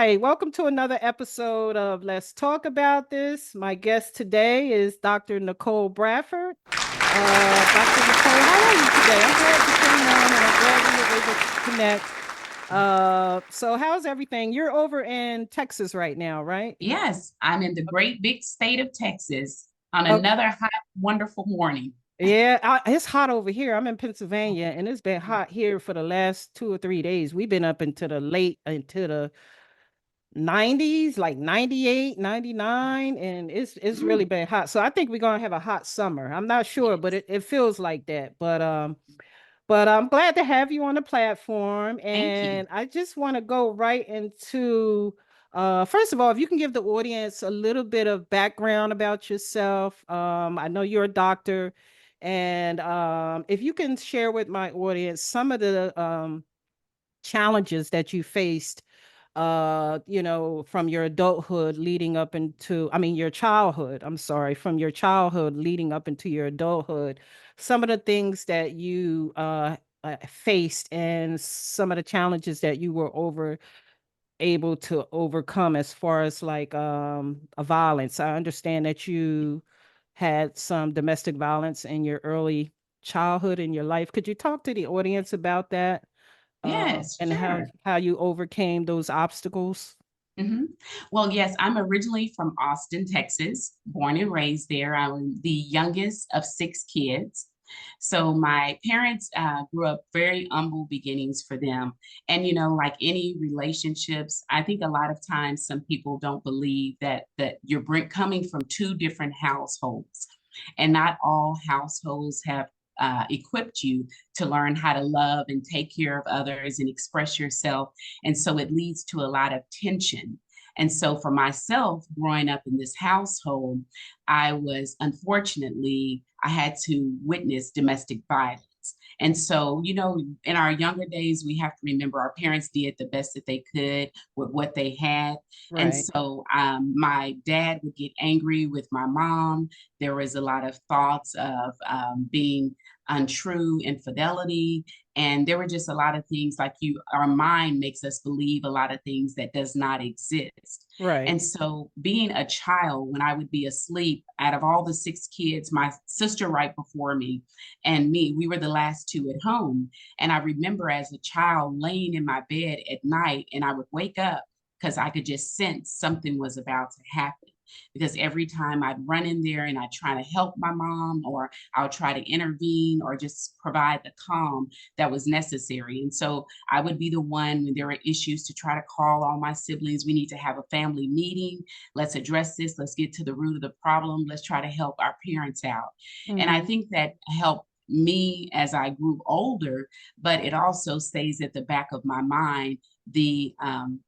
Hi, welcome to another episode of Let's Talk About This. My guest today is Dr. Nicole Bradford. Dr. Nicole, how are you today? I'm glad you came on and I'm glad we were able to connect. So how's everything? You're over in Texas right now, right? Yes, I'm in the great big state of Texas on Okay. another hot, wonderful morning. Yeah, it's hot over here. I'm in Pennsylvania and it's been hot here for the last 2 or 3 days. We've been up into the 90s, like 98, 99, and it's really Mm, been hot. So I think we're gonna have a hot summer. I'm not sure, but yes, it feels like that. But I'm glad to have you on the platform. thank you. And I just want to go right into first of all, if you can give the audience a little bit of background about yourself. I know you're a doctor, and if you can share with my audience some of the challenges that you faced from your adulthood leading up into, I mean, your childhood, I'm sorry, from your childhood leading up into your adulthood, some of the things that you faced and some of the challenges that you were able to overcome as far as like a violence. I understand that you had some domestic violence in your early childhood in your life. Could you talk to the audience about that? Yes, And sure. how you overcame those obstacles. hmm Well, yes, I'm originally from Austin, Texas, born and raised there. I'm the youngest of six kids. So my parents grew up very humble beginnings for them. And, like any relationships, I think a lot of times some people don't believe that you're coming from two different households. And not all households have equipped you to learn how to love and take care of others and express yourself. And so it leads to a lot of tension. And so for myself, growing up in this household, I had to witness domestic violence. And so, in our younger days, we have to remember our parents did the best that they could with what they had. And Right. so, my dad would get angry with my mom. There was a lot of thoughts of being untrue, infidelity, and there were just a lot of things like our mind makes us believe a lot of things that does not exist. Right. And so being a child, when I would be asleep, out of all the six kids, my sister right before me and me, we were the last two at home. And I remember as a child laying in my bed at night and I would wake up because I could just sense something was about to happen. Because every time I'd run in there and I'd try to help my mom, or I'll try to intervene or just provide the calm that was necessary. And so I would be the one when there were issues to try to call all my siblings. We need to have a family meeting. Let's address this. Let's get to the root of the problem. Let's try to help our parents out. And I Hmm. think that helped me as I grew older, but it also stays at the back of my mind the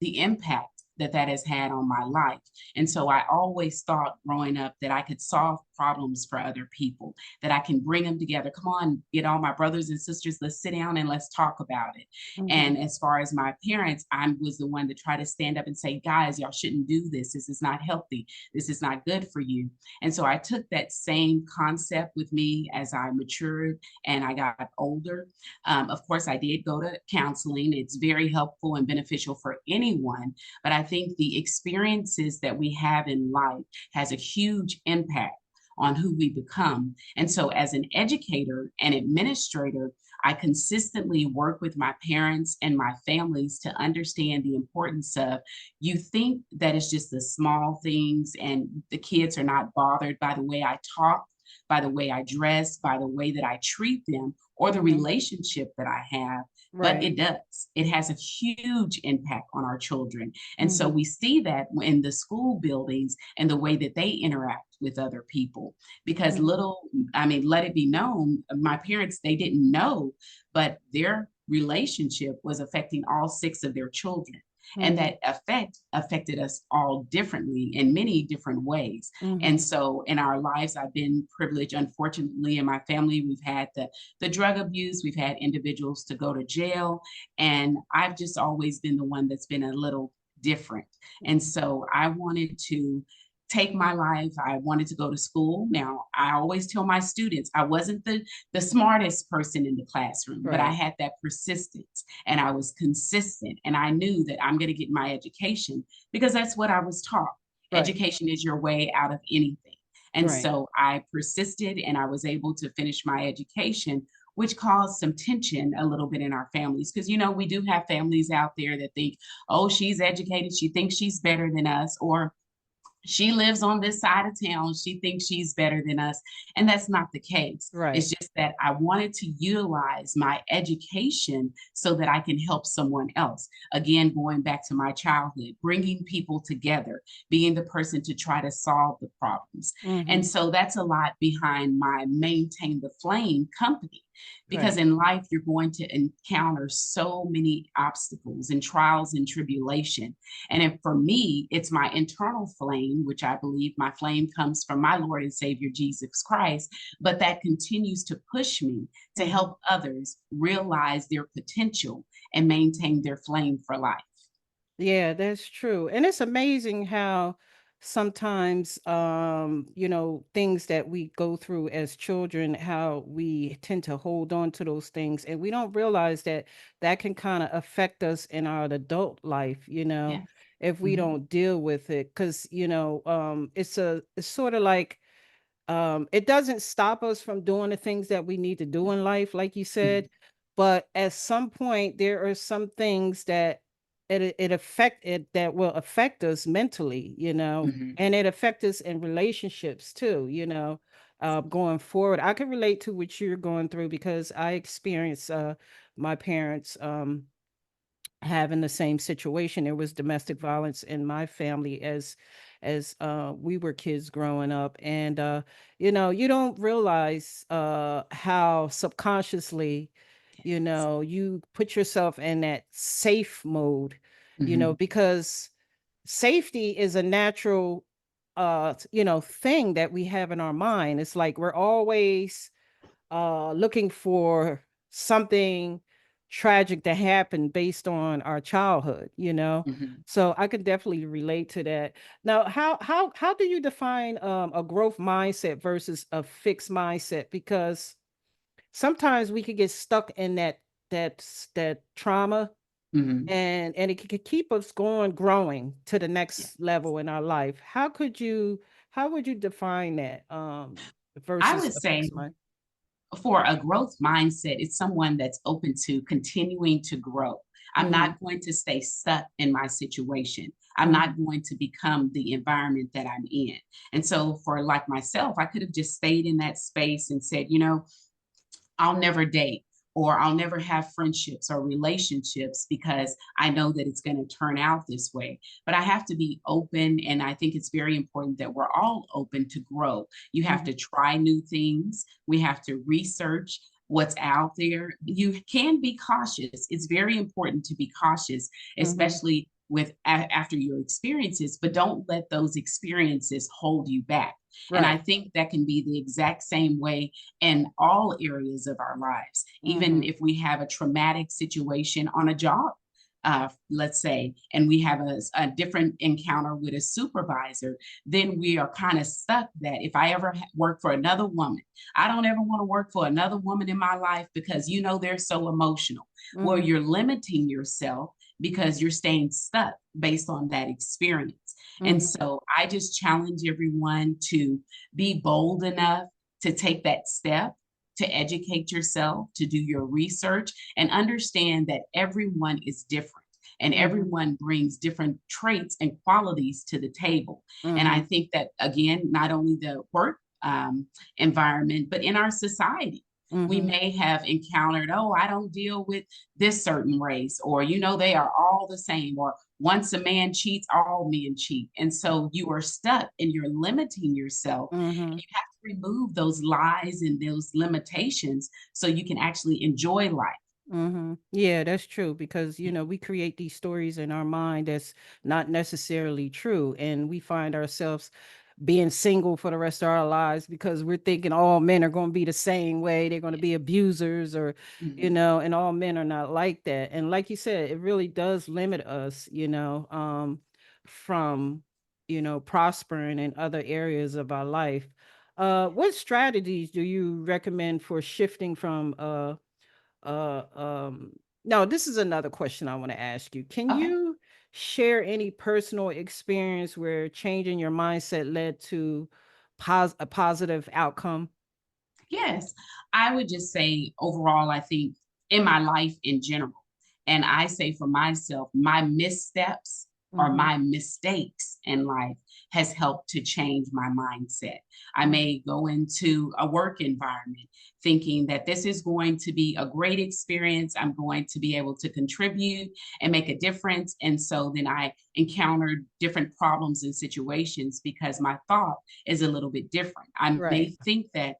impact that has had on my life. And so I always thought growing up that I could solve problems for other people, that I can bring them together. Come on, get all my brothers and sisters, let's sit down and let's talk about it. Hmm. And as far as my parents, I was the one to try to stand up and say, guys, y'all shouldn't do this. This is not healthy. This is not good for you. And so I took that same concept with me as I matured and I got older. Of course, I did go to counseling. It's very helpful and beneficial for anyone. But I think the experiences that we have in life has a huge impact on who we become. And so, as an educator and administrator, I consistently work with my parents and my families to understand the importance of, you think that it's just the small things and the kids are not bothered by the way I talk, by the way I dress, by the way that I treat them, or the Hmm. relationship that I have. But Right. it does. It has a huge impact on our children. And so Hmm. we see that in the school buildings and the way that they interact with other people. Because Hmm. let it be known, my parents, they didn't know, but their relationship was affecting all six of their children. And Hmm. that effect affected us all differently in many different ways. And Hmm. so in our lives, I've been privileged. Unfortunately, in my family, we've had the drug abuse, we've had individuals to go to jail. And I've just always been the one that's been a little different. And so I wanted to take my life. I wanted to go to school. Now, I always tell my students I wasn't the smartest person in the classroom, but I Right. had that persistence and I was consistent and I knew that I'm going to get my education because that's what I was taught. Right. Education is your way out of anything. And Right. so I persisted and I was able to finish my education, which caused some tension a little bit in our families. Because, we do have families out there that think, oh, she's educated. She thinks she's better than us. Or she lives on this side of town. She thinks she's better than us. And that's not the case. It's Right. just that I wanted to utilize my education so that I can help someone else. Again, going back to my childhood, bringing people together, being the person to try to solve the problems. And Mhm. so that's a lot behind my Maintain the Flame company. Because Right. in life, you're going to encounter so many obstacles and trials and tribulation. And if, for me, it's my internal flame, which I believe my flame comes from my Lord and Savior Jesus Christ, but that continues to push me to Mhm. help others realize their potential and maintain their flame for life. Yeah, that's true. And it's amazing how sometimes things that we go through as children, how we tend to hold on to those things and we don't realize that that can kind of affect us in our adult life, Yes. if we Mhm, don't deal with it. Cause it's sort of like it doesn't stop us from doing the things that we need to do in life, like you mhm, said, but at some point there are some things that it will affect us mentally, mhm. and it affect us in relationships too, going forward. I can relate to what you're going through because I experienced my parents having the same situation. There was domestic violence in my family as we were kids growing up. And you don't realize how subconsciously, Yes. you put yourself in that safe mode, Mhm, because safety is a natural thing that we have in our mind. It's like we're always looking for something tragic to happen based on our childhood. mhm, So I can definitely relate to that. Now, how do you define a growth mindset versus a fixed mindset? Because sometimes we could get stuck in that trauma, mhm. and it could keep us growing to the Yeah. next level in our life. How would you define that I versus would a say fixed mind? for a growth mindset, it's someone that's open to continuing to grow. I'm Mhm. not going to stay stuck in my situation. I'm Mhm. not going to become the environment that I'm in. And so, for like myself, I could have just stayed in that space and said, I'll never date or I'll never have friendships or relationships because I know that it's going to turn out this way. But I have to be open. And I think it's very important that we're all open to grow. You have to Mhm. try new things, we have to research what's out there. You can be cautious. It's very important to be cautious, Mhm. especially after your experiences, but don't let those experiences hold you back. And I Right. think that can be the exact same way in all areas of our lives. Even Mhm. if we have a traumatic situation on a job, let's say, and we have a different encounter with a supervisor, then we are kind of stuck that if I ever work for another woman, I don't ever want to work for another woman in my life because they're so emotional. Well, Mhm. you're limiting yourself because you're staying stuck based on that experience. And Mhm. so I just challenge everyone to be bold enough to take that step, to educate yourself, to do your research, and understand that everyone is different and Mhm. everyone brings different traits and qualities to the table. And I Mhm. think that, again, not only the work environment, but in our society. We Mhm. may have encountered, oh, I don't deal with this certain race, or, they are all the same, or once a man cheats, all men cheat. And so you are stuck and you're limiting yourself. And Mhm. you have to remove those lies and those limitations so you can actually enjoy life. Mhm. Yeah, that's true because we create these stories in our mind that's not necessarily true, and we find ourselves being single for the rest of our lives because we're thinking all men are going to be the same way. They're going to be abusers or, Mhm. and all men are not like that. And like you said, it really does limit us, from prospering in other areas of our life. What strategies do you recommend for shifting from uh um no, this is another question I want to ask you. Can Okay. you share any personal experience where changing your mindset led to a positive outcome? Yes, I would just say overall, I think in my life in general, and I say for myself, my missteps or Mhm. my mistakes in life has helped to change my mindset. I Mm. may go into a work environment thinking that this is going to be a great experience. I'm going to be able to contribute and make a difference. And so then I encountered different problems and situations because my thought is a little bit different. I Right. may think that,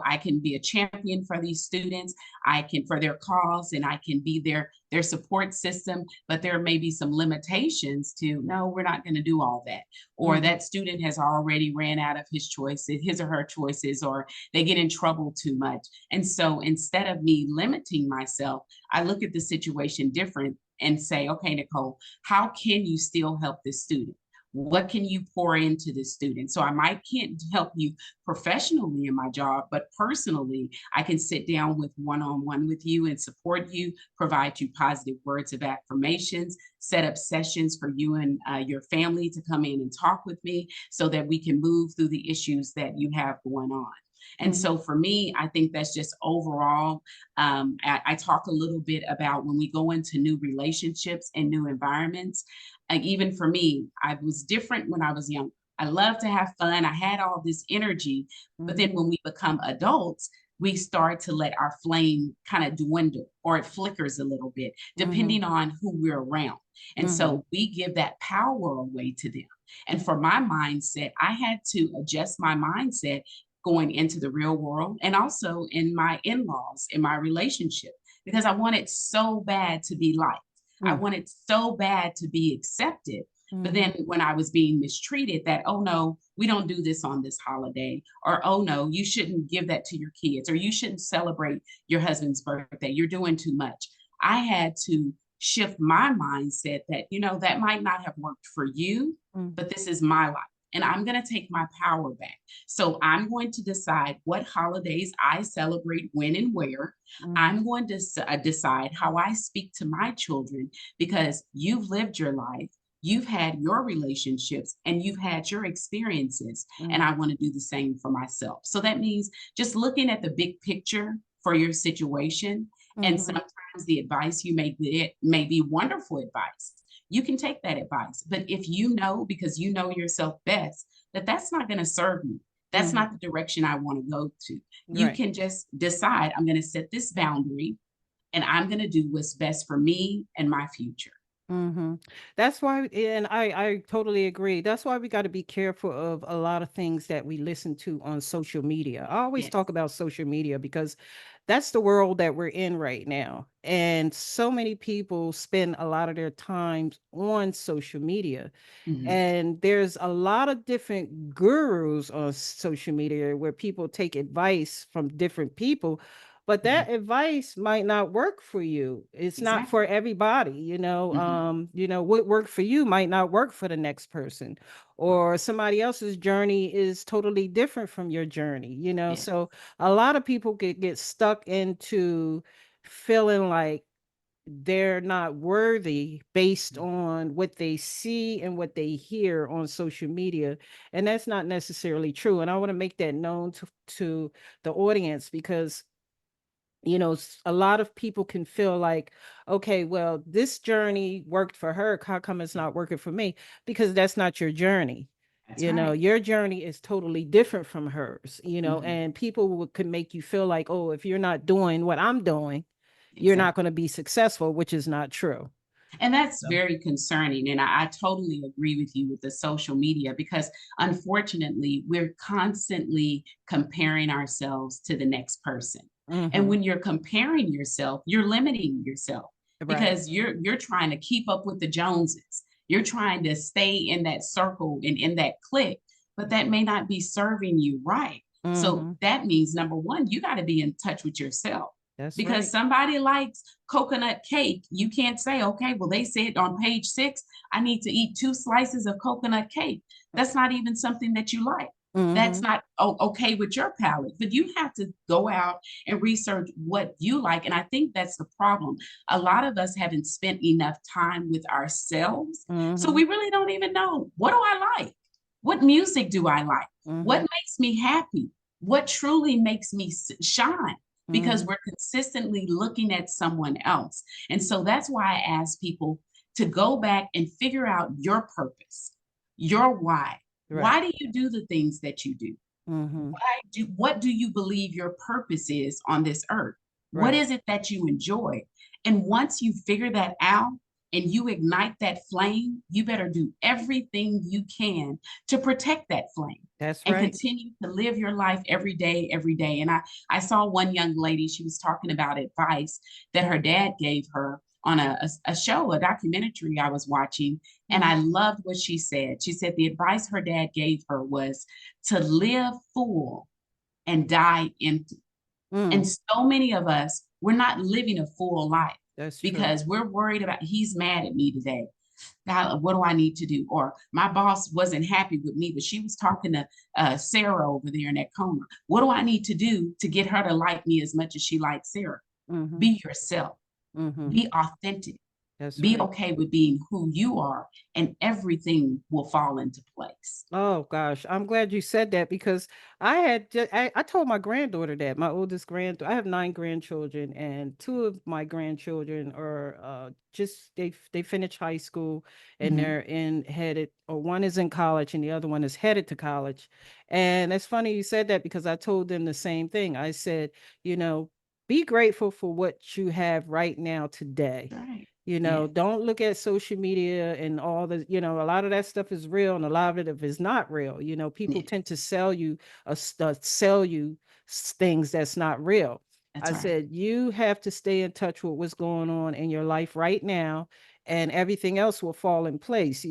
I can be a champion for these students, I can for their cause, and I can be their support system, but there may be some limitations to, no, we're not going to do all that. Or Mhm. that student has already ran out of his or her choices, or they get in trouble too much. And so instead of me limiting myself, I look at the situation different and say, okay, Nicole, how can you still help this student? What can you pour into this student? So I might can't help you professionally in my job, but personally, I can sit down with one-on-one with you and support you, provide you positive words of affirmations, set up sessions for you and your family to come in and talk with me so that we can move through the issues that you have going on. And Mhm. so for me, I think that's just overall. I talk a little bit about when we go into new relationships and new environments. Even for me, I was different when I was young. I love to have fun. I had all this energy. But Mhm. then when we become adults, we start to let our flame kind of dwindle or it flickers a little bit, Mhm. depending on who we're around. And Mhm. so we give that power away to them. And for my mindset, I had to adjust my mindset going into the real world and also in my in laws, in my relationship, because I wanted so bad to be liked. I Mm. wanted so bad to be accepted. But then Mhm. when I was being mistreated, that, oh no, we don't do this on this holiday, or oh no, you shouldn't give that to your kids, or you shouldn't celebrate your husband's birthday, you're doing too much. I had to shift my mindset that, that might not have worked for you, Mm. but this is my life. And I'm going to take my power back. So I'm going to decide what holidays I celebrate when and where. Mhm. I'm going to decide how I speak to my children because you've lived your life. You've had your relationships and you've had your experiences, and Mhm. I want to do the same for myself. So that means just looking at the big picture for your situation. And Mhm. sometimes the advice you may get may be wonderful advice. You can take that advice. But if you know, because you know yourself best, that that's not going to serve me, that's Mhm. not the direction I want to go to. You Right. can just decide, I'm going to set this boundary and I'm going to do what's best for me and my future. Mhm. That's why, and I totally agree. That's why we gotta be careful of a lot of things that we listen to on social media. I always talk Yes. about social media because that's the world that we're in right now, and so many people spend a lot of their times on social media. Mhm. And there's a lot of different gurus on social media where people take advice from different people, but Mhm. that advice might not work for you. It's not for Exactly. everybody, Mhm. what worked for you might not work for the next person, or somebody else's journey is totally different from your journey. Yes. So a lot of people get stuck into feeling like they're not worthy based Mhm. on what they see and what they hear on social media, and that's not necessarily true, and I want to make that known to the audience because a lot of people can feel like, okay, well, this journey worked for her, how come it's Yeah. not working for me? Because that's not your journey. That's right. Your journey is totally different from hers, Mhm. and people could make you feel like, oh, if you're not doing what I'm doing, you're not going Exactly. to be successful, which is not true. And that's So. very concerning. And I totally agree with you with the social media because unfortunately, we're constantly comparing ourselves to the next person. And Mhm. when you're comparing yourself, you're limiting yourself Right. because you're trying to keep up with the Joneses. You're trying to stay in that circle and in that clique, but that may not be serving you right. So Mhm. that means number one, you got to be in touch with yourself. That's Because right. somebody likes coconut cake. You can't say, okay, well, they said on page 6, I need to eat 2 slices of coconut cake. That's not even something that you like. That's Mm-hmm. not okay with your palate, but you have to go out and research what you like. And I think that's the problem. A lot of us haven't spent enough time with ourselves. So Mm-hmm. we really don't even know, what do I like? What music do I like? What Mm-hmm. makes me happy? What truly makes me shine? Because Mm-hmm. we're consistently looking at someone else. And so that's why I ask people to go back and figure out your purpose, your why. Right. Why do you do the things that you do? Mm-hmm. What do you believe your purpose is on this earth? What Right. is it that you enjoy? And once you figure that out and you ignite that flame, you better do everything you can to protect that flame That's and right. continue to live your life every day, every day. And I saw one young lady, she was talking about advice that her dad gave her on a show, a documentary I was watching. And Mm-hmm. I loved what she said. She said the advice her dad gave her was to live full and die empty. And Mm. so many of us, we're not living a full life That's true. because we're worried about, he's mad at me today. God, what do I need to do? Or my boss wasn't happy with me, but she was talking to Sarah over there in that corner. What do I need to do to get her to like me as much as she likes Sarah? Mm-hmm. Be yourself, Mm-hmm. be authentic, That's be right. okay with being who you are, and everything will fall into place. Oh gosh, I'm glad you said that because I told my granddaughter that my oldest granddaughter. I have 9 grandchildren, and 2 of my grandchildren are just they finished high school and Mm-hmm. they're in headed, or one is in college and the other one is headed to college. And it's funny you said that because I told them the same thing. I said, you know, be grateful for what you have right now today. Right. You know, Yes. don't look at social media and all the, a lot of that stuff is real and a lot of it is not real. People Yes. tend to sell you things that's not real. That's I right. said, you have to stay in touch with what's going on in your life right now, and everything else will fall in place.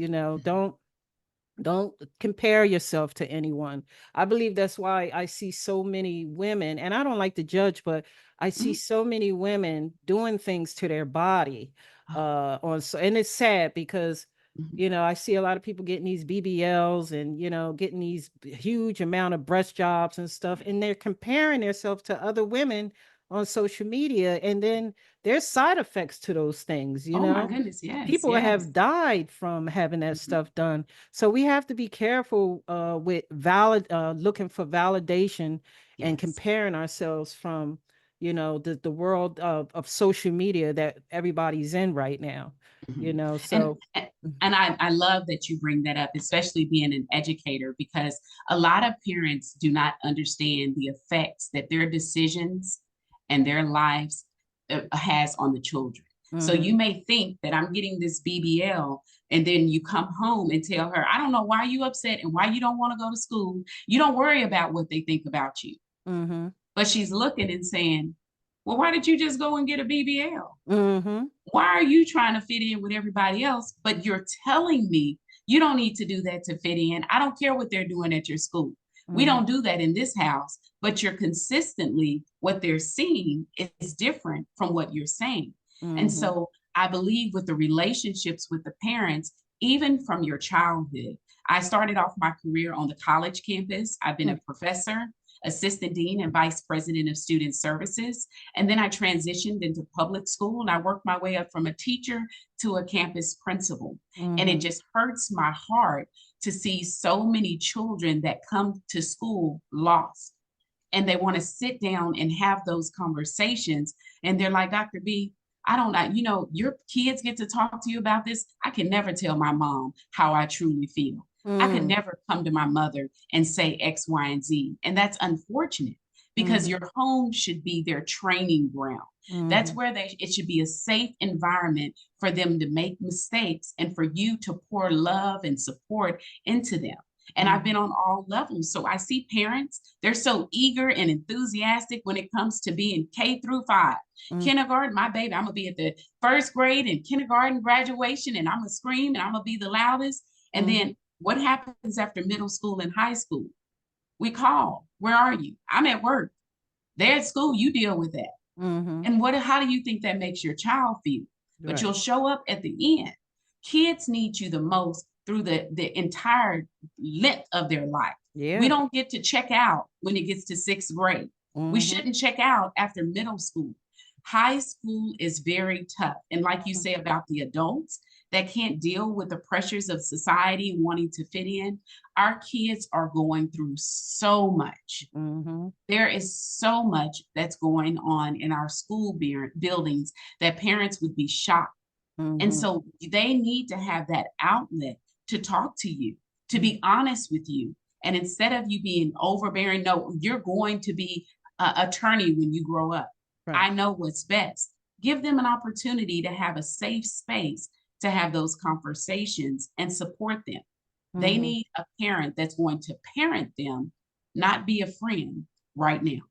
Don't compare yourself to anyone. I believe that's why I see so many women, and I don't like to judge, but I see Mm-hmm. so many women doing things to their body. Oh, And it's sad because mhm. I see a lot of people getting these BBLs and getting these huge amount of breast jobs and stuff, and they're comparing themselves to other women on social media, and then there's side effects to those things. Oh my goodness. Yes. People Yes. have died from having that Mhm. stuff done. So we have to be careful with looking for validation and Yes. comparing ourselves from, the world of social media that everybody's in right now. Mhm. And So and I love that you bring that up, especially being an educator, because a lot of parents do not understand the effects that their decisions and their lives has on the children. So mm-hmm, you may think that I'm getting this BBL, and then you come home and tell her, I don't know why you upset and why you don't want to go to school. You don't worry about what they think about you. mm-hmm, But she's looking and saying, well, why did you just go and get a BBL? mm-hmm, Why are you trying to fit in with everybody else? But you're telling me you don't need to do that to fit in. I don't care what they're doing at your school. We mm-hmm, don't do that in this house, but you're consistently, what they're seeing is different from what you're saying. And mm-hmm, so I believe with the relationships with the parents, even from your childhood, I started off my career on the college campus. I've been a professor, assistant dean, and vice president of student services. And then I transitioned into public school and I worked my way up from a teacher to a campus principal. And it mm-hmm, just hurts my heart to see so many children that come to school lost, and they want to sit down and have those conversations. And they're like, Dr. B, I don't know, your kids get to talk to you about this. I can never tell my mom how I truly feel. I could mm-hmm, never come to my mother and say X, Y, and Z. And that's unfortunate because mm-hmm, your home should be their training ground. That's mm-hmm, where it should be a safe environment for them to make mistakes and for you to pour love and support into them. And I've been mm-hmm, on all levels. So I see parents, they're so eager and enthusiastic when it comes to being K through 5. mm-hmm, Kindergarten, my baby, I'm gonna be at the first grade and kindergarten graduation, and I'm gonna scream and I'm gonna be the loudest. And mm-hmm. then what happens after middle school and high school? We call, where are you? I'm at work. They're at school, you deal with that. Mhm. And how do you think that makes your child feel? But Right. you'll show up at the end. Kids need you the most through the entire length of their life. We Yeah. don't get to check out when it gets to 6th grade. We Mhm. shouldn't check out after middle school. High school is very tough. And like you Mhm. say about the adults that can't deal with the pressures of society wanting to fit in, our kids are going through so much. Mhm. There is so much that's going on in our school buildings that parents would be shocked. And Mhm. so they need to have that outlet to talk to you, to Mhm. be honest with you. And instead of you being overbearing, no, you're going to be an attorney when you grow up. Right. I know what's best. Give them an opportunity to have a safe space to have those conversations and support them. They Mhm. need a parent that's going to parent them, not be a friend right now.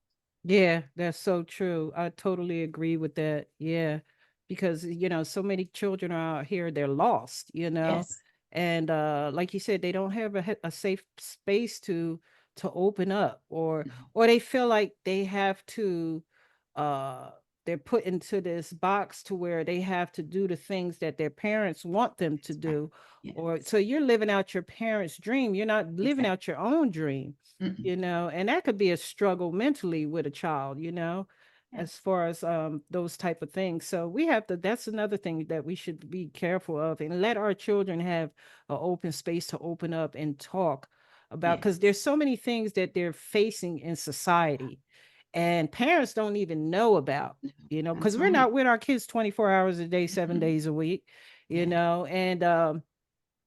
Yeah, that's so true. I totally agree with that. Yeah. Because, so many children are out here, they're lost, Yes. and like you said, they don't have a safe space to open up, Mhm. or they feel like they have to uh they're put into this box to where they have to do the things that their parents want them to Exactly. do, or Yes. so you're living out your parents' dream. You're not living Exactly. out your own dream, Mm-mm. and that could be a struggle mentally with a child, as Yes. far as those type of things. So we have to that's another thing that we should be careful of, and let our children have an open space to open up and talk about, because Yes. there's so many things that they're facing in society and parents don't even know about, No, because that's we're right. not with our kids 24 hours a day, 7 Mm-mm. days a week, Yes. and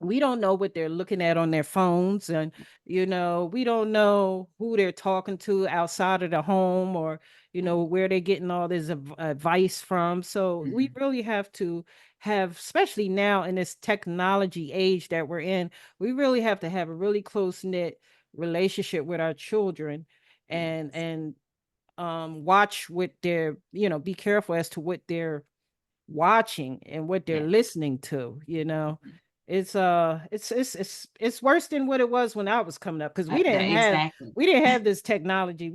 we don't know what they're looking at on their phones, and we don't know who they're talking to outside of the home, or Right. where they're getting all this advice from. So we Mhm. really have to have, especially now in this technology age that we're in, we really have to have a really close knit relationship with our children, and Yes. watch what they're, be careful as to what they're watching and what they're Yes. listening to. Mhm. It's worse than what it was when I was coming up, because we didn't That have exactly. we didn't have this technology. No,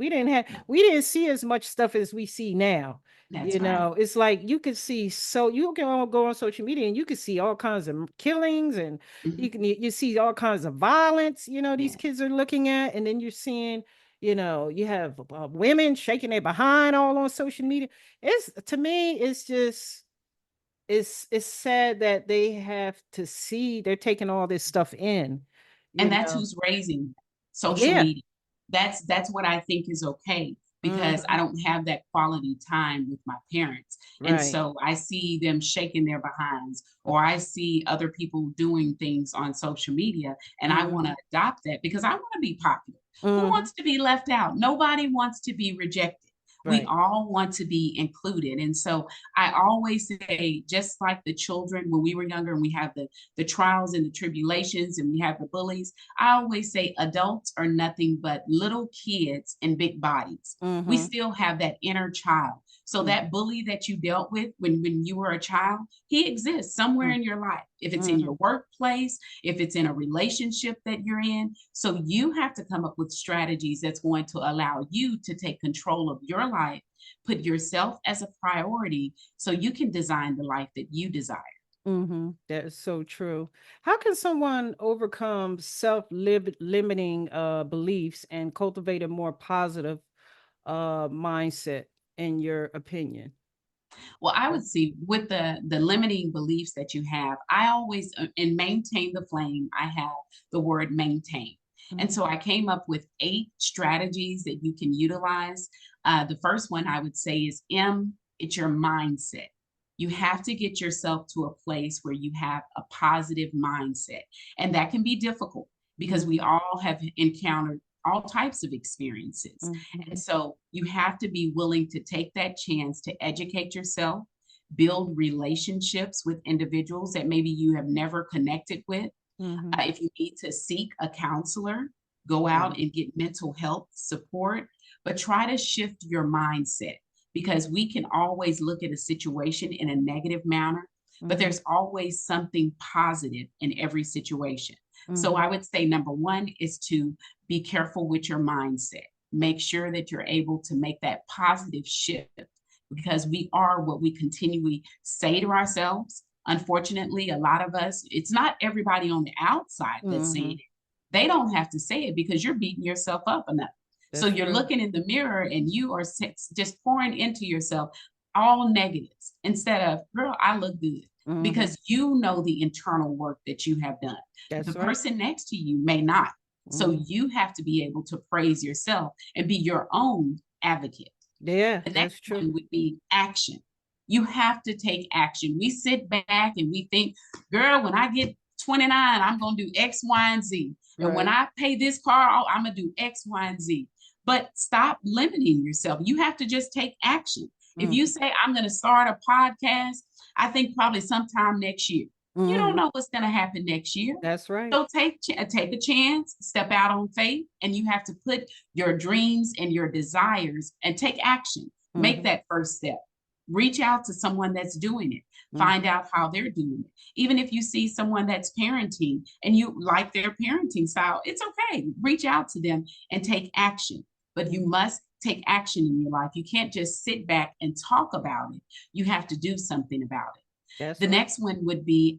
We didn't see as much stuff as we see now. that's right. It's like you could see, so you can all go on social media and you can see all kinds of killings, and Mhm. you see all kinds of violence, these Yes. kids are looking at, and then you're seeing, you have women shaking their behind all on social media. It's, to me, it's just, it's sad that they have to see, they're taking all this stuff in, And you that's know? who's raising social Yeah. media. That's what I think is okay because I Mhm. don't have that quality time with my parents. And Right. so I see them shaking their behinds, or I see other people doing things on social media, and I want to Mhm. adopt that because I want to be popular. Who Mhm. wants to be left out? Nobody wants to be rejected. We Right. all want to be included. And so I always say, just like the children when we were younger and we have the trials and the tribulations and we have the bullies, I always say adults are nothing but little kids in big bodies. We Mhm. still have that inner child. So Mm. that bully that you dealt with when you were a child, he exists somewhere Mm. in your life. If it's in Mhm. your workplace, if it's in a relationship that you're in. So you have to come up with strategies that's going to allow you to take control of your life, put yourself as a priority so you can design the life that you desire. Mhm. That is so true. How can someone overcome self-limiting beliefs and cultivate a more positive mindset, in your opinion? Well, I would see with the limiting beliefs that you have, I always in maintain the flame, I have the word maintain. And Mhm. so I came up with 8 strategies that you can utilize. The first one I would say is it's your mindset. You have to get yourself to a place where you have a positive mindset. And that can be difficult because we Mhm. all have encountered all types of experiences. And Mhm. so you have to be willing to take that chance to educate yourself, build relationships with individuals that maybe you have never connected with. Mhm. If you need to seek a counselor, go Right. out and get mental health support, but try to shift your mindset because we can always look at a situation in a negative manner, but Mhm. there's always something positive in every situation. So Mhm. I would say number one is to be careful with your mindset. Make sure that you're able to make that positive shift because we are what we continually say to ourselves. Unfortunately, a lot of us, it's not everybody on the outside that's saying Mm-hmm. it. They don't have to say it because you're beating yourself up enough. So That's you're true. looking in the mirror and you are just pouring into yourself all negatives instead of, girl, I look good, Mm-hmm. because you know the internal work that you have done. The That's right. person next to you may not. So Mm-hmm. you have to be able to praise yourself and be your own advocate. Yeah, The that's next true. one would be action. You have to take action. We sit back and we think, girl, when I get 29, I'm going to do X, Y, and Z. And when Right. I pay this car, I'm going to do X, Y, and Z. But stop limiting yourself. You have to just take action. If you Mm-hmm. say, I'm going to start a podcast, I think probably sometime next year. You don't Mm-hmm. know what's going to happen next year. That's right. So take a chance, step out on faith, and you have to put your dreams and your desires and take action. Make Mm-hmm. that first step. Reach out to someone that's doing it. Mm-hmm. Find out how they're doing it. Even if you see someone that's parenting and you like their parenting style, it's okay. Reach out to them and take action. But you must take action in your life. You can't just sit back and talk about it. You have to do something about it. That's The right. next one would be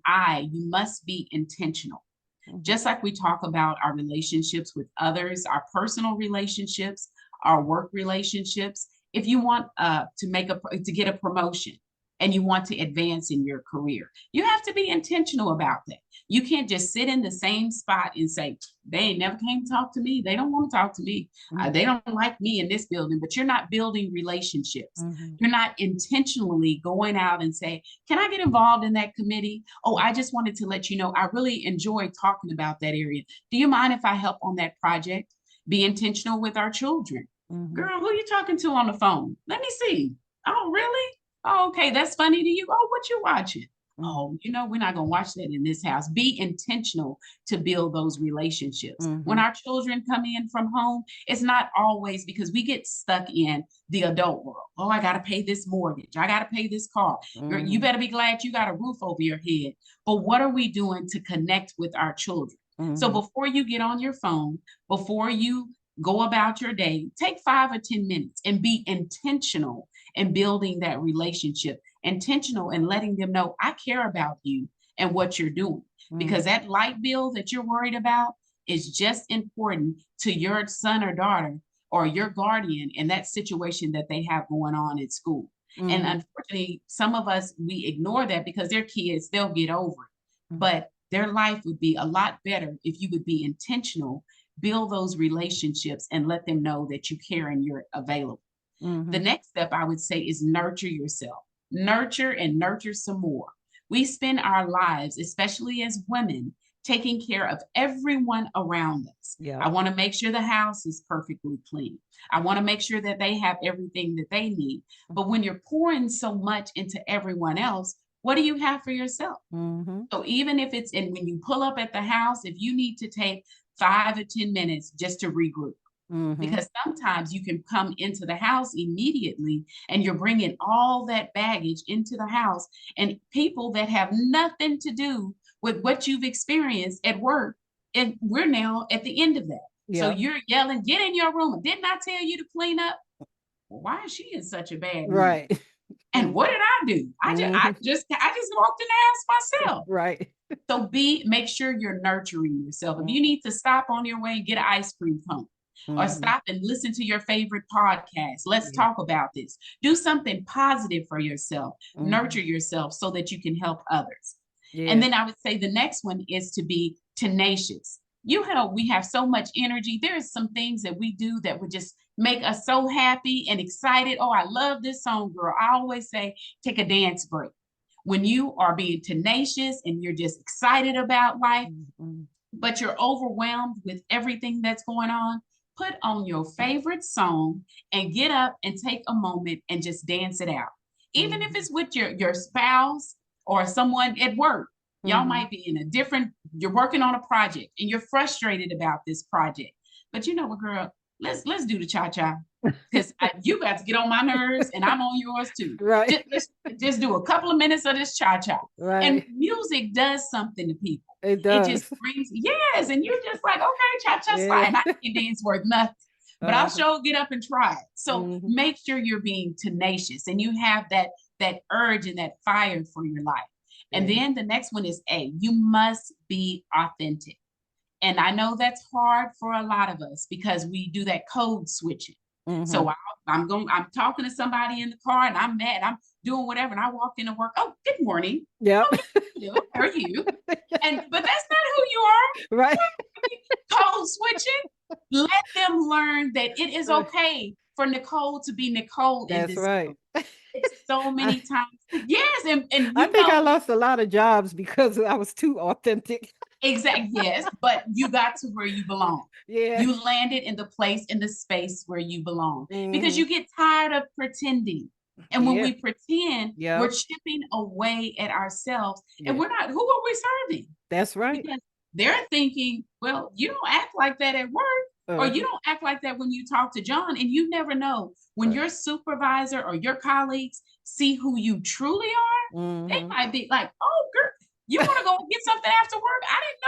you must be intentional. Mm-hmm. Just like we talk about our relationships with others, our personal relationships, our work relationships. If you want to get a promotion and you want to advance in your career, you have to be intentional about that. You can't just sit in the same spot and say, they ain't never came to talk to me. They don't want to talk to me. Mm-hmm. They don't like me in this building, but you're not building relationships. Mm-hmm. You're not intentionally going out and say, can I get involved in that committee? Oh, I just wanted to let you know, I really enjoy talking about that area. Do you mind if I help on that project? Be intentional with our children. Mm-hmm. Girl, who you talking to on the phone? Let me see. Oh, really? Oh, okay. That's funny to you. Oh, what you watching? Oh, we're not going to watch that in this house. Be intentional to build those relationships. When Mm-hmm. our children come in from home, it's not always because we get stuck in the adult world. Oh, I got to pay this mortgage. I got to pay this car. Girl, you Mm-hmm. better be glad you got a roof over your head. But what are we doing to connect with our children? So Mm-hmm. before you get on your phone, before you go about your day, take 5 or 10 minutes and be intentional in building that relationship, intentional in letting them know I care about you and what you're doing. Because Mm-hmm. that light bill that you're worried about is just important to your son or daughter or your guardian in that situation that they have going on at school. And Mm-hmm. unfortunately, some of us, we ignore that because they're kids, they'll get over it. Mm-hmm. But their life would be a lot better if you would be intentional, build those relationships, and let them know that you care and you're available. The Mm-hmm. next step I would say is nurture yourself. Nurture and nurture some more. We spend our lives, especially as women, taking care of everyone around us. I Yep. want to make sure the house is perfectly clean. I want to make sure that they have everything that they need. But when you're pouring so much into everyone else, what do you have for yourself? Mm-hmm. So even if it's and when you pull up at the house, if you need to take 5 or 10 minutes just to regroup, Mm-hmm. because sometimes you can come into the house immediately and you're bringing all that baggage into the house, and people that have nothing to do with what you've experienced at work, and we're now at the end of that. So Yep. you're yelling, get in your room. Didn't I tell you to clean up? Well, why is she in such a bad mood? Right. And what did I do? Mm-hmm. I just walked in the house myself. Right. So make sure you're nurturing yourself. If you Mm-hmm. need to stop on your way and get an ice cream cone, or Mm-hmm. stop and listen to your favorite podcast, let's Yeah. talk about this. Do something positive for yourself. Mm-hmm. Nurture yourself so that you can help others. And Yeah. then I would say the next one is to be tenacious. We have so much energy. There are some things that we do that would just make us so happy and excited. Oh, I love this song, girl. I always say, take a dance break. When you are being tenacious and you're just excited about life, Mm-hmm. but you're overwhelmed with everything that's going on, put on your favorite song and get up and take a moment and just dance it out. Even if Mm-hmm. it's with your spouse or someone at work, y'all Mm-hmm. might be you're working on a project and you're frustrated about this project. But you know what, girl, let's do the cha-cha. Because you got to get on my nerves and I'm on yours too. Right. Just do a couple of minutes of this cha-cha. And Right. music does something to people. It It just does. brings, yes, and you're just like, okay, cha cha slide. Yeah. And I think it's worth nothing. but I'll Uh-huh. sure get up and try it. So Mhm. make sure you're being tenacious and you have that urge and that fire for your life. And Yeah. then the next one is A, you must be authentic. And I know that's hard for a lot of us because we do that code switching. So Mhm. I'm talking to somebody in the car and I'm mad, I'm doing whatever, and I walk into work. Oh, good morning. Yep. Oh, yeah, how you doing? How are you? And but that's not who you are. Right. Code switching. Let them learn that it is Right. okay for Nicole to be Nicole in That's this right. world. It's so I many times. Yes, and I you think I know lost a lot of jobs because I was too authentic. exactly, yes, but you got to where you belong. Yeah. You landed in the place, in the space where you belong because Mhm. you get tired of pretending. And when Yeah. we pretend, we're Yep. chipping away at ourselves and Yeah. we're not, who are we serving? That's right. Because they're thinking, well, you don't act like that at work, or you Uh-huh. don't act like that when you talk to John. And you never know when Right. your supervisor or your colleagues see who you truly are, they Mhm. might be like, oh, girl, you want to go get something after work? I didn't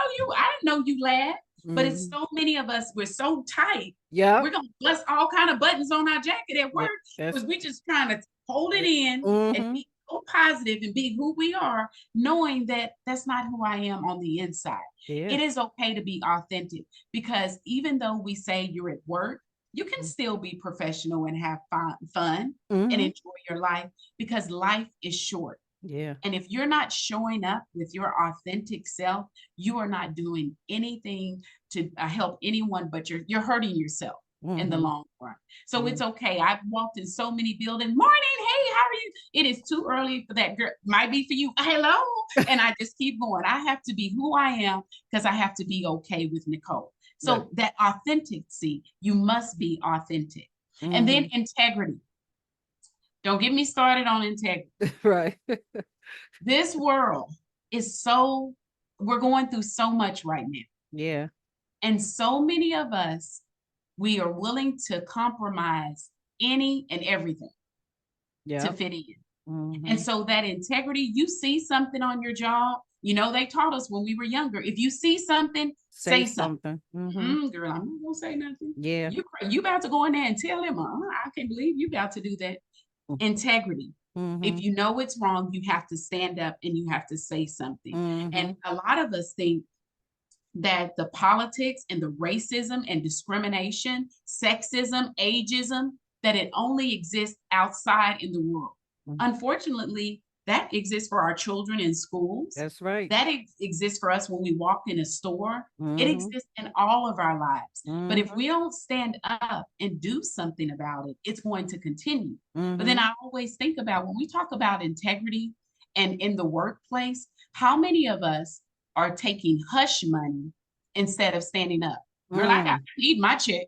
know you lad. But it's Mhm. so many of us, we're so tight. We're Yep. gonna bust all kind of buttons on our jacket at Yeah. work That's because we just trying to hold it in and mhm. be so positive and be who we are, knowing that that's not who I am on the inside. Yeah. It is okay to be authentic because even though we say you're at work, you can still be professional and have fun and Mhm. enjoy your life because life is short. Yeah. And if you're not showing up with your authentic self, you are not doing anything to help anyone, but you're hurting yourself in the Mhm. long run. So Yeah. it's okay. I've walked in so many buildings. Morning, hey, how are you? It is too early for that girl. Might be for you. Hello. And I just keep going. I have to be who I am because I have to be okay with Nicole. Yeah. So that authenticity, you must be authentic. And then Mhm. integrity. Don't get me started on integrity. Right. This world is so, we're going through so much right now. Yeah. And so many of us, we are willing to compromise any and everything to Yep. fit in. And Mhm. so that integrity, you see something on your job, you know, they taught us when we were younger, if you see something, Say say something. something. Mhm. Girl, I'm not gonna say nothing. Yeah. You about to go in there and tell him, I can't believe you about to do that. Integrity. If Mhm. you know it's wrong, you have to stand up and you have to say something. And Mhm. a lot of us think that the politics and the racism and discrimination, sexism, ageism, that it only exists outside in the world. Mm. Unfortunately, that exists for our children in schools. That's right. That exists for us when we walk in a store. It Mhm. exists in all of our lives. But if Mhm. we don't stand up and do something about it, it's going to continue. But then Mhm. I always think about when we talk about integrity and in the workplace, how many of us are taking hush money instead of standing up? Girl, I Mm. need my check.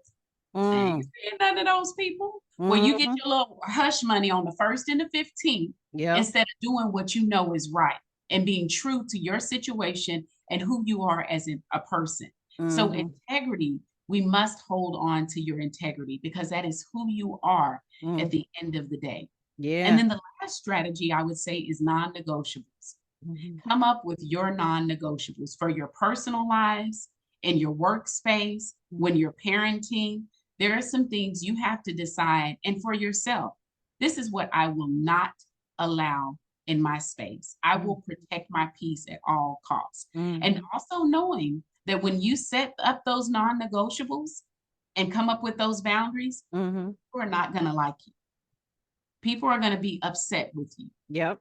I ain't Mm. saying none of those people. Well, you get Mhm. your little hush money on the 1st and the 15th Yep. instead of doing what you know is right and being true to your situation and who you are as a person. So, Mhm. integrity, we must hold on to your integrity because that is who you are at Mhm. the end of the day. And Yeah. then the last strategy I would say is non negotiables. Mhm. Come up with your non negotiables for your personal lives, in your workspace, when Mhm. you're parenting. There are some things you have to decide. And for yourself, this is what I will not allow in my space. I will protect my peace at all costs. And Mhm. also knowing that when you set up those non negotiables and come up with those boundaries, Mhm. people are not going to like you. People are going to be upset with you. Yep.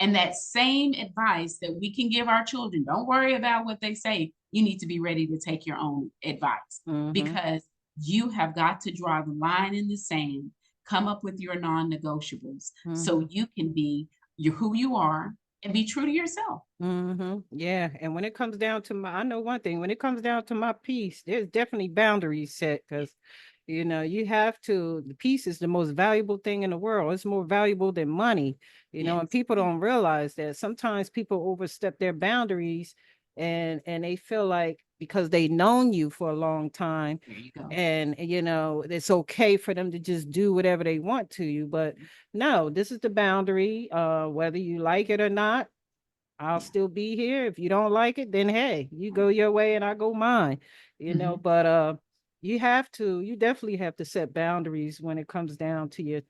And that same advice that we can give our children, don't worry about what they say. You need to be ready to take your own advice Mhm. because you have got to draw the line in the sand, come up with your non negotiables so Mhm. you can be who you are and be true to yourself. Mhm. Yeah, and when it comes down to my I know one thing, when it comes down to my peace, there's definitely boundaries set because you have to the peace is the most valuable thing in the world. It's more valuable than money, and Yes. people don't realize that sometimes people overstep their boundaries and they feel like because they've known you for a long time There you go. and it's okay for them to just do whatever they want to you, but no, this is the boundary, whether you like it or not. I'll Yeah. still be here. If you don't like it, then hey, you go your way and I go mine. Hmm. But You have to. You definitely have to set boundaries when it comes down to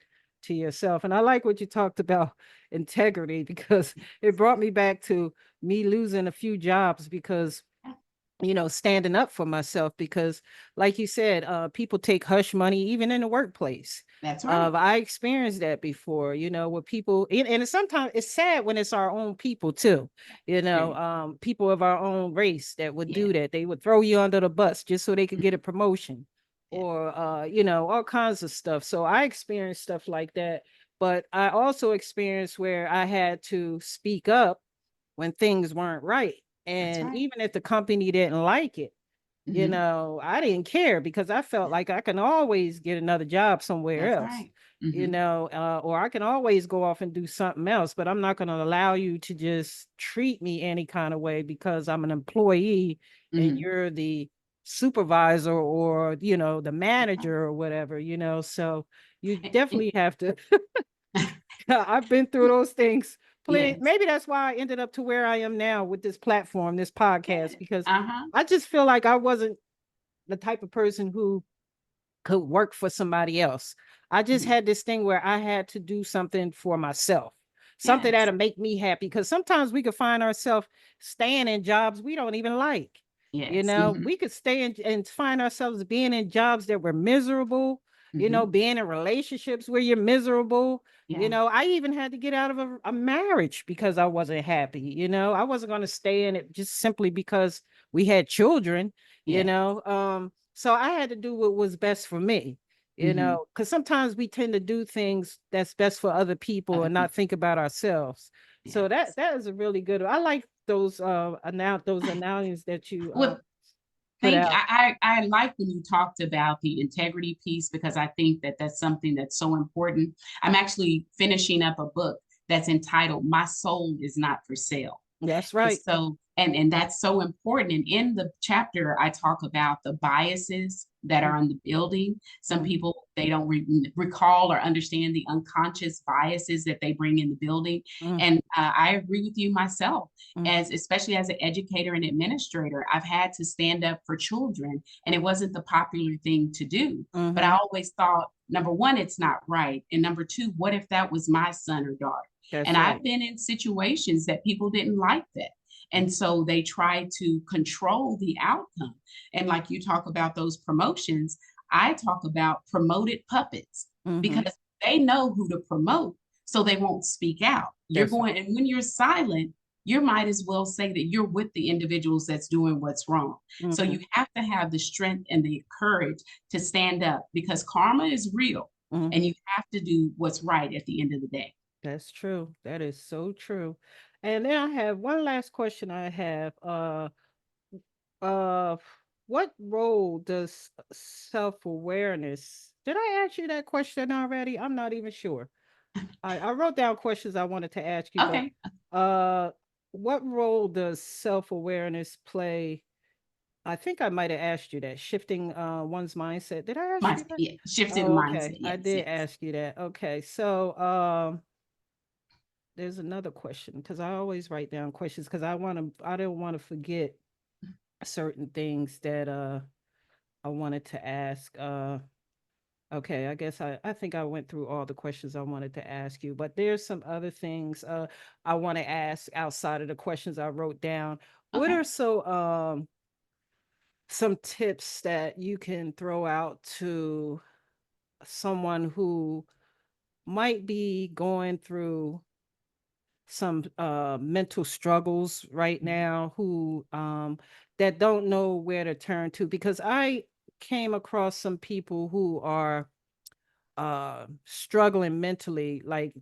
yourself. And I like what you talked about integrity because it brought me back to me losing a few jobs because standing up for myself because like you said, people take hush money even in the workplace. That's right. I experienced that before, with people, and sometimes it's sad when it's our own people too, Very. people of our own race that would Yeah. do that. They would throw you under the bus just so they could Mm, get a promotion yeah. or all kinds of stuff. So I experienced stuff like that, but I also experienced where I had to speak up when things weren't right. That's And right. even if the company didn't like it, Hmm. I didn't care because I felt like I can always get another job somewhere That's else, right. Hmm. or I can always go off and do something else, but I'm not going to allow you to just treat me any kind of way because I'm an employee and Hmm. you're the supervisor or, the That's right. manager or whatever, so you And definitely have to. I've been through those things. Plenty. yes. Maybe that's why I ended up to where I am now with this platform, this podcast, Yeah. because Uh-huh. I just feel like I wasn't the type of person who could work for somebody else. I just Mhm. had this thing where I had to do something for myself, something Yes. that'll make me happy. Because sometimes we could find ourselves staying in jobs we don't even like. Yes. Hmm. We could stay in and find ourselves being in jobs that were miserable, Hmm. being in relationships where you're miserable. Yeah. I even had to get out of a marriage because I wasn't happy. I wasn't going to stay in it just simply because we had children, Yes. so I had to do what was best for me, Hmm. because sometimes we tend to do things that's best for other people Other and not people. think about ourselves. So that Yes. that is a really good. I like those announcements that you Well, put thank you. out. I like when you talked about the integrity piece because I think that that's something that's so important. I'm actually finishing up a book that's entitled "My Soul Is Not for Sale." That's And right. so, and that's so important. And in the chapter, I talk about the biases that are in the building. Some Mm-hmm. people they don't recall or understand the unconscious biases that they bring in the building. And I agree with you myself, Mm-hmm. as especially as an educator and administrator, I've had to stand up for children, and it wasn't the popular thing to do. But I Mm-hmm. always thought, number one, it's not right, and number two, what if that was my son or daughter? And That's I've right. been in situations that people didn't like that. And so they try to control the outcome. And like you talk about those promotions, I talk about promoted puppets Mm-hmm. because they know who to promote, so they won't speak out. You're That's going, and when you're silent, you might as well say that you're with the individuals that's doing what's wrong. So mm-hmm. you have to have the strength and the courage to stand up because karma is real Mm-hmm. and you have to do what's right at the end of the day. That's true. That is so true. And then I have one last question. I have Uh, what role does self-awareness? Did I ask you that question already? I'm not even sure. I wrote down questions I wanted to ask you, but Okay. uh, what role does self-awareness play? I think I might have asked you that, shifting one's mindset. Did I ask you that? Yeah, shifted Oh, okay. mindset. I Yes, did yes. ask you that. Okay. So there's another question because I always write down questions because I don't want to forget certain things that I wanted to ask. Okay, I guess I think I went through all the questions I wanted to ask you, but there's some other things I want to ask outside of the questions I wrote down. What Okay. are some tips that you can throw out to someone who might be going through some mental struggles right Mhm. now, who that don't know where to turn to? Because I came across some people who are struggling mentally, like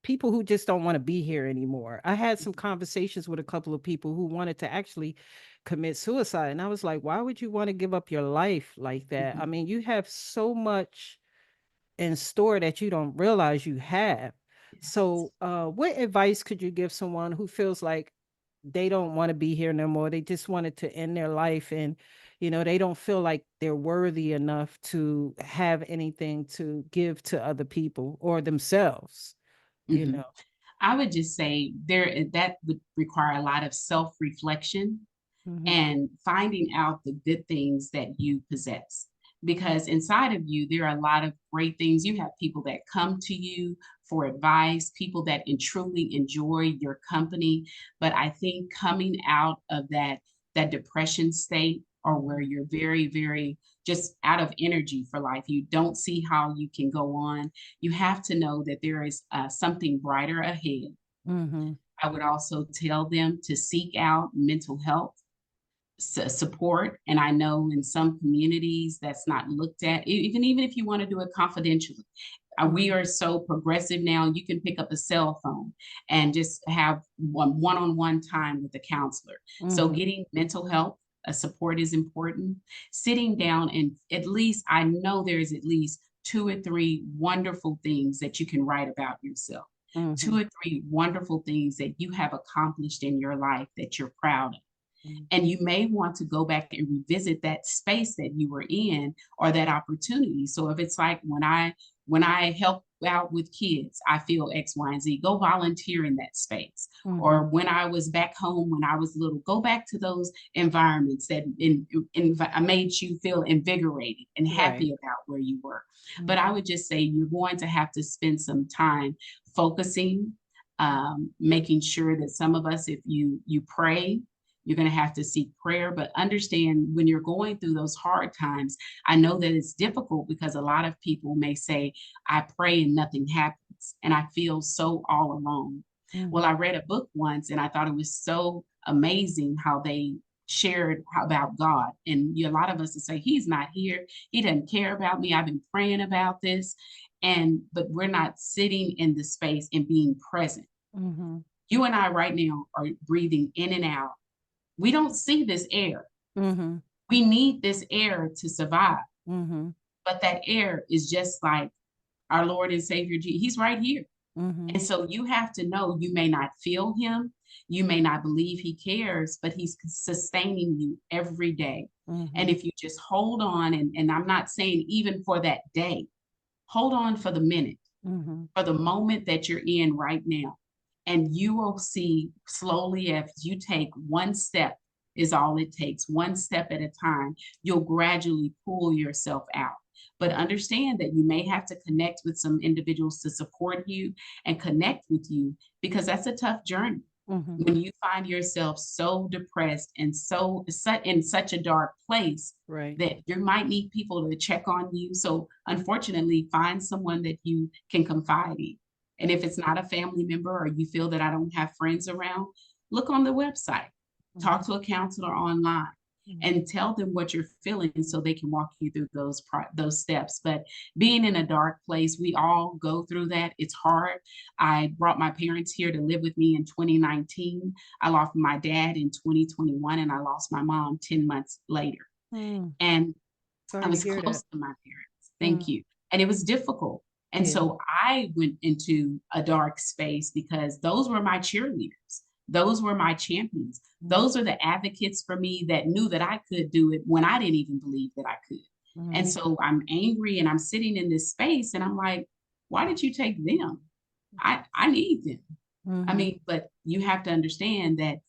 people who just don't want to be here anymore. I had some conversations with a couple of people who wanted to actually commit suicide, and I was like, why would you want to give up your life like that? I Mhm. mean, you have so much in store that you don't realize you have. Yes. So what advice could you give someone who feels like they don't want to be here no more? They just wanted to end their life, and they don't feel like they're worthy enough to have anything to give to other people or themselves, you Mhm. know. I would just say that would require a lot of self-reflection Mhm. and finding out the good things that you possess. because inside of you, there are a lot of great things. You have people that come to you for advice, people that truly enjoy your company. But I think coming out of that depression state, or where you're very, very just out of energy for life, you don't see how you can go on. You have to know that there is something brighter ahead. Mhm. I would also tell them to seek out mental health support. And I know in some communities that's not looked at, even if you want to do it confidentially. We Mhm. are so progressive now. You can pick up a cell phone and just have one-on-one time with a counselor. So Mhm. getting mental health support is important. Sitting down, and at least I know there's at least two or three wonderful things that you can write about yourself. Two Mhm. or three wonderful things that you have accomplished in your life that you're proud of, Mhm. and you may want to go back and revisit that space that you were in, or that opportunity. So if it's like when I help out with kids, I feel X, Y, and Z, go volunteer in that space. Or Mhm. when I was back home when I was little, go back to those environments that made you feel invigorated and Right. happy about where you were. But I Mhm. would just say you're going to have to spend some time focusing, making sure that some of us, if you pray, you're going to have to seek prayer. But understand, when you're going through those hard times, I know that it's difficult because a lot of people may say, I pray and nothing happens, and I feel so all alone. Well, Mhm. I read a book once and I thought it was so amazing how they shared about God. And a lot of us will say, He's not here. He doesn't care about me. I've been praying about this. But we're not sitting in the space and being present. Mhm. You and I right now are breathing in and out. We don't see this air. Mhm. We need this air to survive. Mhm. But that air is just like our Lord and Savior Jesus. He's right here. Mhm. And so you have to know, you may not feel him, you may not believe he cares, but he's sustaining you every day. And Mhm. if you just hold on, and I'm not saying even for that day, hold on for the minute, Mhm. for the moment that you're in right now. And you will see slowly, if you take one step, is all it takes, one step at a time, you'll gradually pull yourself out. But understand that you may have to connect with some individuals to support you and connect with you, because that's a tough journey. Mhm. When you find yourself so depressed and in such a dark place, Right. that you might need people to check on you. So unfortunately, find someone that you can confide in. And if it's not a family member, or you feel that I don't have friends around, look on the website, Mhm. talk to a counselor online, Mhm. and tell them what you're feeling so they can walk you through those steps. But being in a dark place, we all go through that. It's hard. I brought my parents here to live with me in 2019. I lost my dad in 2021, and I lost my mom 10 months later. Mm. And I Sorry to was hear close that. to my parents. Mm. Thank you. And it was difficult. And Yeah. so I went into a dark space because those were my cheerleaders. Those were my champions. Mhm. Those are the advocates for me that knew that I could do it when I didn't even believe that I could. And Mhm. so I'm angry and I'm sitting in this space and I'm like, why did you take them? I need them. I Mhm. mean, but you have to understand that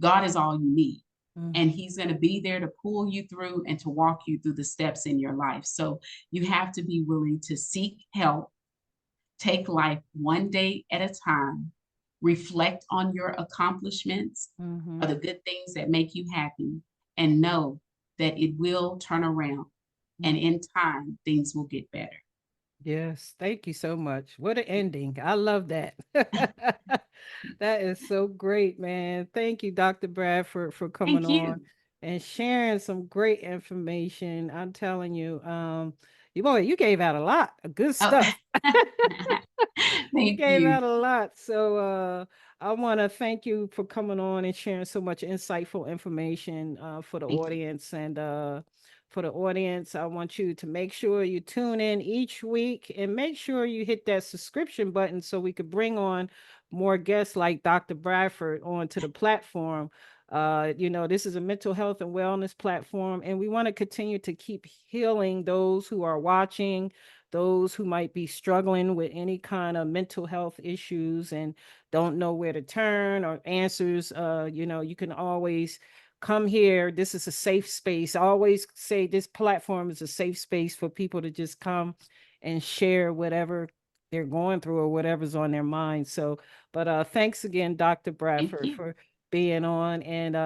God is all you need. And Mhm. he's going to be there to pull you through and to walk you through the steps in your life. So you have to be willing to seek help, take life one day at a time, reflect on your accomplishments, or Mhm. the good things that make you happy, and know that it will turn around. And Mhm. in time, things will get better. Yes, thank you so much. What an ending. I love that. That is so great, man. Thank you, Dr. Bradford, for coming Thank on you. and sharing some great information. I'm telling you, you gave out a lot of good Oh, stuff. You thank gave you. out a lot. So I want to thank you for coming on and sharing so much insightful information for the Thank you. audience. And for the audience, I want you to make sure you tune in each week and make sure you hit that subscription button so we could bring on more guests like Dr. Bradford onto the platform. This is a mental health and wellness platform, and we want to continue to keep healing those who are watching, those who might be struggling with any kind of mental health issues and don't know where to turn or answers. You can always come here. This is a safe space. I always say this platform is a safe space for people to just come and share whatever they're going through or whatever's on their mind. So, but thanks again, Dr. Thank Bradford, you. for being on. And